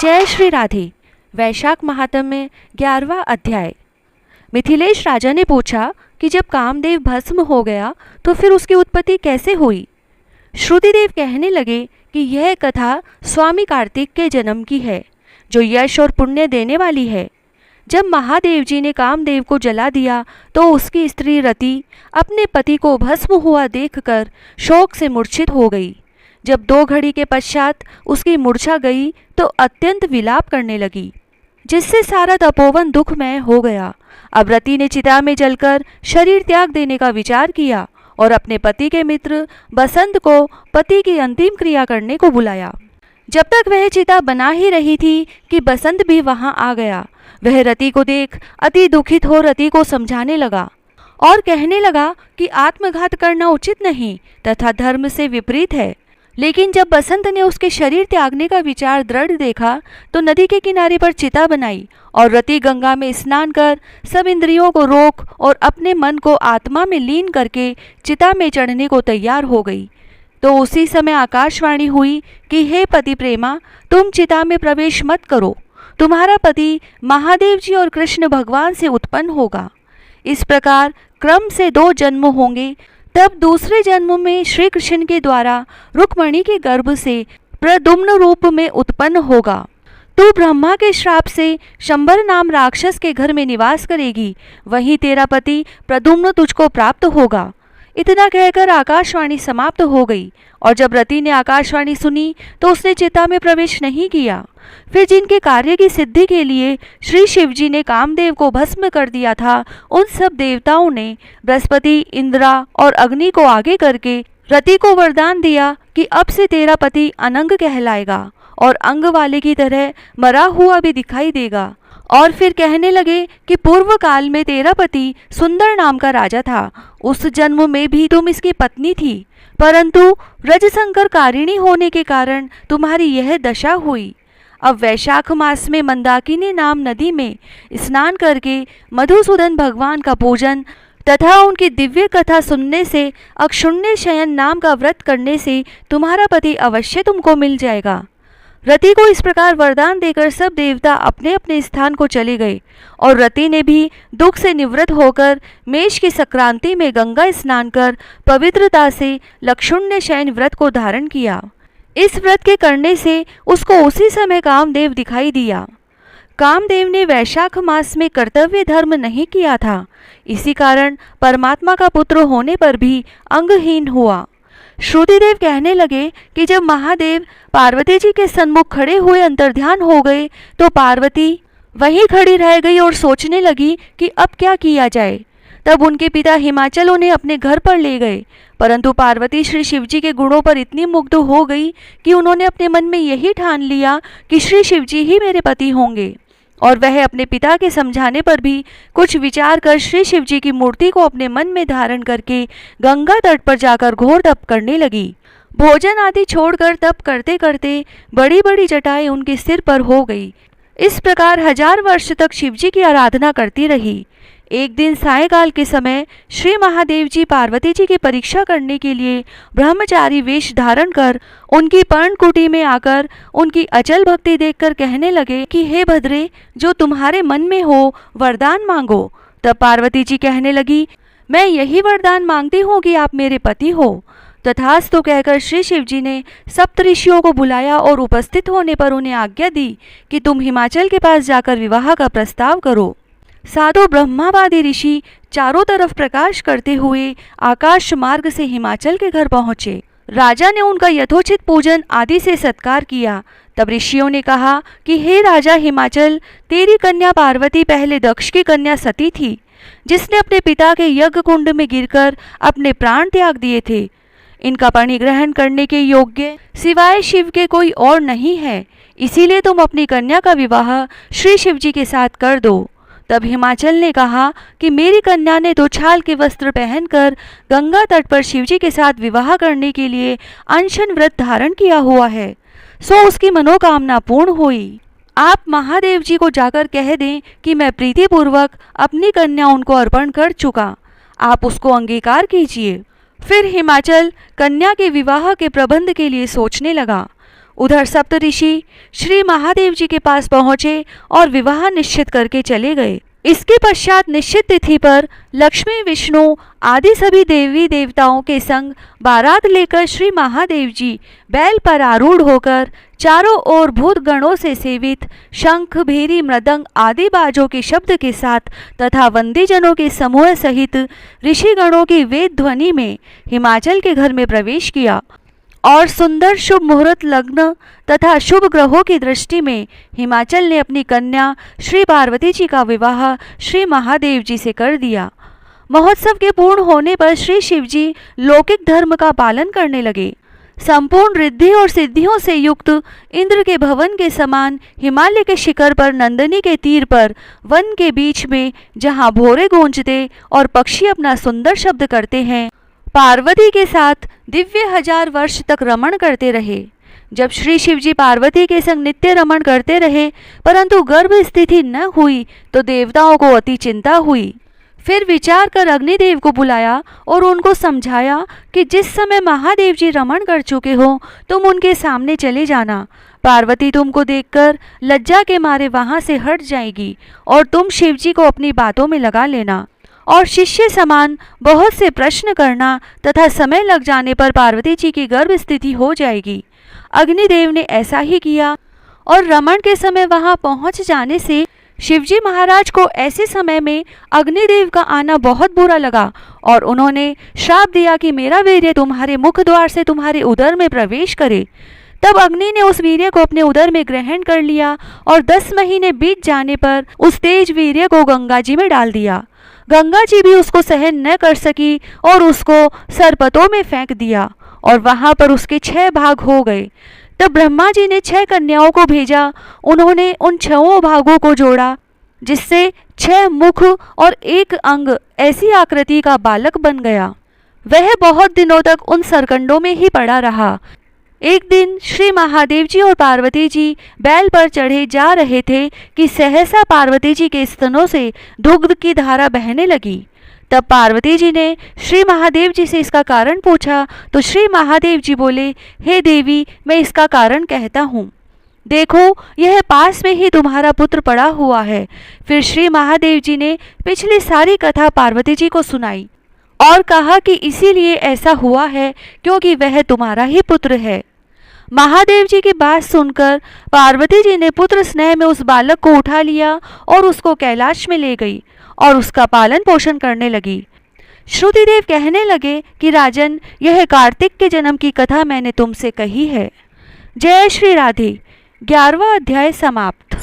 जय श्री राधे। वैशाख महात्म्य 11वां अध्याय। मिथिलेश राजा ने पूछा कि जब कामदेव भस्म हो गया तो फिर उसकी उत्पत्ति कैसे हुई। श्रुतिदेव कहने लगे कि यह कथा स्वामी कार्तिक के जन्म की है, जो यश और पुण्य देने वाली है। जब महादेव जी ने कामदेव को जला दिया तो उसकी स्त्री रति अपने पति को भस्म हुआ देखकर शोक से मूर्छित हो गई। जब 2 घड़ी के पश्चात उसकी मूर्छा गई तो अत्यंत विलाप करने लगी, जिससे सारा तपोवन दुखमय हो गया। अब रति ने चिता में जलकर शरीर त्याग देने का विचार किया और अपने पति के मित्र बसंत को पति की अंतिम क्रिया करने को बुलाया। जब तक वह चिता बना ही रही थी कि बसंत भी वहां आ गया। वह रति को देख अति दुखित हो रति को समझाने लगा और कहने लगा कि आत्मघात करना उचित नहीं तथा धर्म से विपरीत है। लेकिन जब बसंत ने उसके शरीर त्यागने का विचार दृढ़ देखा तो नदी के किनारे पर चिता बनाई और रति गंगा में स्नान कर सब इंद्रियों को रोक और अपने मन को आत्मा में लीन करके चिता में चढ़ने को तैयार हो गई। तो उसी समय आकाशवाणी हुई कि हे पति प्रेमा, तुम चिता में प्रवेश मत करो, तुम्हारा पति महादेव जी और कृष्ण भगवान से उत्पन्न होगा। इस प्रकार क्रम से 2 जन्म होंगे। तब दूसरे जन्म में श्री कृष्ण के द्वारा रुक्मणी के गर्भ से प्रद्युम्न रूप में उत्पन्न होगा। तू ब्रह्मा के श्राप से शंबर नाम राक्षस के घर में निवास करेगी, वहीं तेरा पति प्रद्युम्न तुझको प्राप्त होगा। इतना कहकर आकाशवाणी समाप्त हो गई। और जब रति ने आकाशवाणी सुनी तो उसने चिता में प्रवेश नहीं किया। फिर जिनके कार्य की सिद्धि के लिए श्री शिव जी ने कामदेव को भस्म कर दिया था, उन सब देवताओं ने बृहस्पति, इंद्रा और अग्नि को आगे करके रति को वरदान दिया कि अब से तेरा पति अनंग कहलाएगा और अंग वाले की तरह मरा हुआ भी दिखाई देगा। और फिर कहने लगे कि पूर्व काल में तेरा पति सुंदर नाम का राजा था, उस जन्म में भी तुम इसकी पत्नी थी, परंतु रजशंकर कारिणी होने के कारण तुम्हारी यह दशा हुई। अब वैशाख मास में मंदाकिनी नाम नदी में स्नान करके मधुसूदन भगवान का पूजन तथा उनकी दिव्य कथा सुनने से अक्षुण्य शयन नाम का व्रत करने से तुम्हारा पति अवश्य तुमको मिल जाएगा। रति को इस प्रकार वरदान देकर सब देवता अपने अपने स्थान को चले गए और रति ने भी दुख से निवृत्त होकर मेष की संक्रांति में गंगा स्नान कर पवित्रता से लक्षुण्य शयन व्रत को धारण किया। इस व्रत के करने से उसको उसी समय कामदेव दिखाई दिया। कामदेव ने वैशाख मास में कर्तव्य धर्म नहीं किया था, इसी कारण परमात्मा का पुत्र होने पर भी अंगहीन हुआ। श्रुतिदेव कहने लगे कि जब महादेव पार्वती जी के सन्मुख खड़े हुए अंतर्ध्यान हो गए तो पार्वती वहीं खड़ी रह गई और सोचने लगी कि अब क्या किया जाए। तब उनके पिता हिमाचल उन्हें अपने घर पर ले गए, परंतु पार्वती श्री शिवजी के गुणों पर इतनी मुग्ध हो गई कि उन्होंने अपने मन में यही ठान लिया कि श्री शिवजी ही मेरे पति होंगे। और वह अपने पिता के समझाने पर भी कुछ विचार कर श्री शिवजी की मूर्ति को अपने मन में धारण करके गंगा तट पर जाकर घोर तप करने लगी। भोजन आदि छोड़कर तप करते करते बड़ी बड़ी जटाएं उनके सिर पर हो गई। इस प्रकार 1000 वर्ष तक शिवजी की आराधना करती रही। एक दिन सायंकाल के समय श्री महादेव जी पार्वती जी की परीक्षा करने के लिए ब्रह्मचारी वेश धारण कर उनकी पर्णकुटी में आकर उनकी अचल भक्ति देखकर कहने लगे कि हे भद्रे, जो तुम्हारे मन में हो वरदान मांगो। तब पार्वती जी कहने लगी, मैं यही वरदान मांगती हूँ कि आप मेरे पति हो। तथास्तु कहकर श्री शिवजी ने सप्तऋषियों को बुलाया और उपस्थित होने पर उन्हें आज्ञा दी कि तुम हिमाचल के पास जाकर विवाह का प्रस्ताव करो। साधु ब्रह्मावादी ऋषि चारों तरफ प्रकाश करते हुए आकाश मार्ग से हिमाचल के घर पहुंचे। राजा ने उनका यथोचित पूजन आदि से सत्कार किया। तब ऋषियों ने कहा कि हे राजा हिमाचल, तेरी कन्या पार्वती पहले दक्ष की कन्या सती थी, जिसने अपने पिता के यज्ञ कुंड में गिरकर अपने प्राण त्याग दिए थे। इनका परिग्रहण करने के योग्य सिवाय शिव के कोई और नहीं है, इसीलिए तुम अपनी कन्या का विवाह श्री शिवजी के साथ कर दो। तब हिमाचल ने कहा कि मेरी कन्या ने तो छाल के वस्त्र पहनकर गंगा तट पर शिवजी के साथ विवाह करने के लिए अनशन व्रत धारण किया हुआ है, सो उसकी मनोकामना पूर्ण हुई। आप महादेव जी को जाकर कह दें कि मैं प्रीतिपूर्वक अपनी कन्या उनको अर्पण कर चुका, आप उसको अंगीकार कीजिए। फिर हिमाचल कन्या के विवाह के प्रबंध के लिए सोचने लगा। उधर सप्तऋषि श्री महादेव जी के पास पहुंचे और विवाह निश्चित करके चले गए। इसके पश्चात निश्चित तिथि पर लक्ष्मी, विष्णु आदि सभी देवी देवताओं के संग बारात लेकर श्री महादेव जी बैल पर आरूढ़ होकर चारों ओर भूत गणों से सेवित शंख, भेरी, मृदंग आदि बाजों के शब्द के साथ तथा वंदीजनों के समूह सहित ऋषिगणों की वेद ध्वनि में हिमाचल के घर में प्रवेश किया और सुंदर शुभ मुहूर्त लग्न तथा शुभ ग्रहों की दृष्टि में हिमाचल ने अपनी कन्या श्री पार्वती जी का विवाह श्री महादेव जी से कर दिया। महोत्सव के पूर्ण होने पर श्री शिव जी लौकिक धर्म का पालन करने लगे। संपूर्ण रिद्धि और सिद्धियों से युक्त इंद्र के भवन के समान हिमालय के शिखर पर नंदनी के तीर पर वन के बीच में जहाँ भोरे गूंजते और पक्षी अपना सुंदर शब्द करते हैं, पार्वती के साथ दिव्य 1000 वर्ष तक रमण करते रहे। जब श्री शिव जी पार्वती के संग नित्य रमण करते रहे परंतु गर्भ स्थिति न हुई तो देवताओं को अति चिंता हुई। फिर विचार कर अग्निदेव को बुलाया और उनको समझाया कि जिस समय महादेव जी रमण कर चुके हो तुम उनके सामने चले जाना। पार्वती तुमको देखकर लज्जा के मारे वहां से हट जाएगी और तुम शिव जी को अपनी बातों में लगा लेना और शिष्य समान बहुत से प्रश्न करना तथा समय लग जाने पर पार्वती जी की गर्भ स्थिति हो जाएगी। अग्निदेव ने ऐसा ही किया और रमण के समय वहां पहुंच जाने से शिवजी महाराज को ऐसे समय में अग्निदेव का आना बहुत बुरा लगा और उन्होंने श्राप दिया कि मेरा वीर्य तुम्हारे मुख द्वार से तुम्हारे उदर में प्रवेश करे। तब अग्नि ने उस वीर्य को अपने उदर में ग्रहण कर लिया और 10 महीने बीत जाने पर उस तेज वीर्य को गंगा जी में डाल दिया। गंगा जी भी उसको सहन न कर सकी और उसको सरपतों में फेंक दिया और वहां पर उसके 6 भाग हो गए। तब ब्रह्मा जी ने 6 कन्याओं को भेजा। उन्होंने उन 6 भागों को जोड़ा जिससे 6 मुख और 1 अंग ऐसी आकृति का बालक बन गया। वह बहुत दिनों तक उन सरकंडों में ही पड़ा रहा। एक दिन श्री महादेव जी और पार्वती जी बैल पर चढ़े जा रहे थे कि सहसा पार्वती जी के स्तनों से दुग्ध की धारा बहने लगी। तब पार्वती जी ने श्री महादेव जी से इसका कारण पूछा तो श्री महादेव जी बोले, हे देवी, मैं इसका कारण कहता हूँ। देखो, यह पास में ही तुम्हारा पुत्र पड़ा हुआ है। फिर श्री महादेव जी ने पिछली सारी कथा पार्वती जी को सुनाई और कहा कि इसीलिए ऐसा हुआ है क्योंकि वह तुम्हारा ही पुत्र है। महादेव जी की बात सुनकर पार्वती जी ने पुत्र स्नेह में उस बालक को उठा लिया और उसको कैलाश में ले गई और उसका पालन पोषण करने लगी। श्रुतिदेव कहने लगे कि राजन, यह कार्तिक के जन्म की कथा मैंने तुमसे कही है। जय श्री राधे। 11वां अध्याय समाप्त।